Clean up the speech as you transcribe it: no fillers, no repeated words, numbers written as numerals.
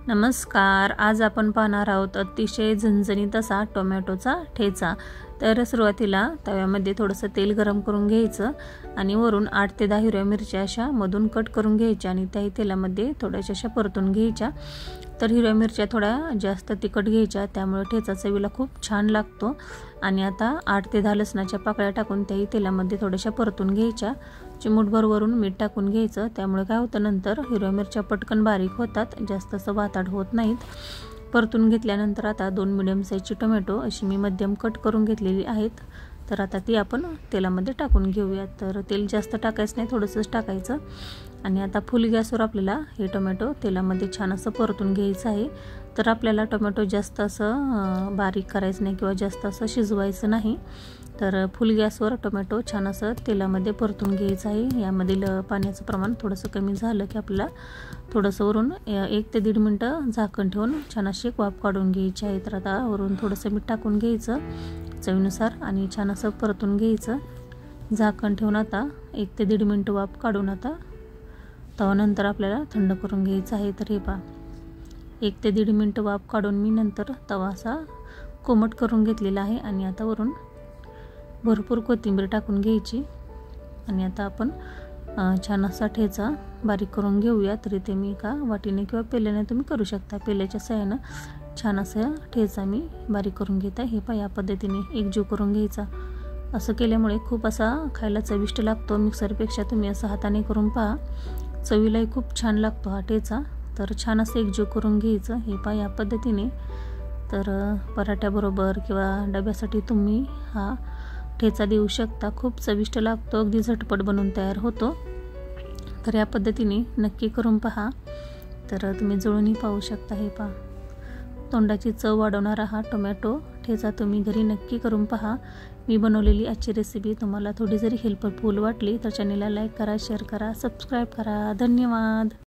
नमस्कार, आज आपण पाहणार आहोत अतिशय झणझणीत असा टोमॅटोचा ठेचा। तर सुरुवातीला तव्यामध्ये थोडंसं तेल गरम करून घ्यायचं आणि वरून 8 ते 10 हिरव्या मिरच्या अशा मधून कट करून घ्यायच्या आणि त्याही तेलामध्ये थोड्याशा अशा परतून घ्यायच्या। तर हिरव्या मिरच्या थोड्या जास्त तिखट घ्यायच्या, त्यामुळे ठेचा चवीला खूप छान लागतो। आणि आता 8 ते 10 लसणाच्या पाकळ्या टाकून त्याही तेलामध्ये थोड्याशा परतून घ्यायच्या। चिमूटभर वरून मीठ टाकून घ्यायचं, त्यामुळे काय होतं नंतर हिरव्या मिरच्या पटकन बारीक होतात, जास्त असं वाताड होत नाहीत। परतून घेतल्यानंतर आता 2 मीडियम साईजची टोमॅटो अशी मी मध्यम कट करून घेतलेली आहेत। तर आता ती आपण तेलामध्ये टाकून घेऊया। तर तेल जास्त टाकायचं नाही, थोडंसंच टाकायचं आणि आता फुल गॅसवर आपल्याला हे टोमॅटो तेलामध्ये छान असं परतून घ्यायचं आहे। तर आपल्याला टोमॅटो जास्त असं बारीक करायचं नाही किंवा जास्त असं शिजवायचं नाही। तर फुल गॅसवर टोमॅटो छान असं तेलामध्ये परतून घ्यायचं आहे। यामधील पाण्याचं प्रमाण थोडंसं कमी झालं की आपल्याला थोडंसं वरून 1 ते 1.5 मिनटं झाकण ठेवून छान अशी वाफ काढून घ्यायची आहे। तर आता वरून थोडंसं मीठ टाकून घ्यायचं चवीनुसार आणि छान असं परतून घ्यायचं। झाकण ठेवून आता 1 ते 1.5 मिनटं वाफ काढून आता तव्यानंतर आपल्याला थंड करून घ्यायचं आहे। तर हे पहा 1 ते 1.5 मिनटं वाफ काढून मी नंतर तवा असा कोमट करून घेतलेला आहे आणि आता वरून भरपूर कोथिंबीर टाकून घ्यायची आणि आता आपण छान असा ठेचा बारीक करून घेऊया। तर इथे मी एका वाटीने किंवा पेल्याने तुम्ही करू शकता, पेल्याच्या सहाय्याने छान असा ठेचा मी बारीक करून घेत आहे। हे पहा या पद्धतीने एकजीव करून घ्यायचा। असं केल्यामुळे खूप असा खायला चविष्ट लागतो। मिक्सरपेक्षा तुम्ही असं हाताने करून पहा, चवीलाही खूप छान लागतो हा ठेचा। तर छान असं एकजीव करून घ्यायचं। हे पहा या पद्धतीने। तर पराठ्याबरोबर किंवा डब्यासाठी तुम्ही हा ठेचा देऊ शकता, खूप चविष्ट लागतो, अगदी झटपट बनवून तयार होतो। तर या पद्धतीने नक्की करून पहा। तर तुम्ही जवळूनही पाहू शकता। हे पहा तोंडाची चव वाढवणारा हा टोमॅटो ठेचा तुम्ही घरी नक्की करून पहा। मी बनवलेली आजची रेसिपी तुम्हाला थोडी जरी हेल्पफुल वाटली तर चॅनलला लाईक करा, शेअर करा, सबस्क्राईब करा। धन्यवाद।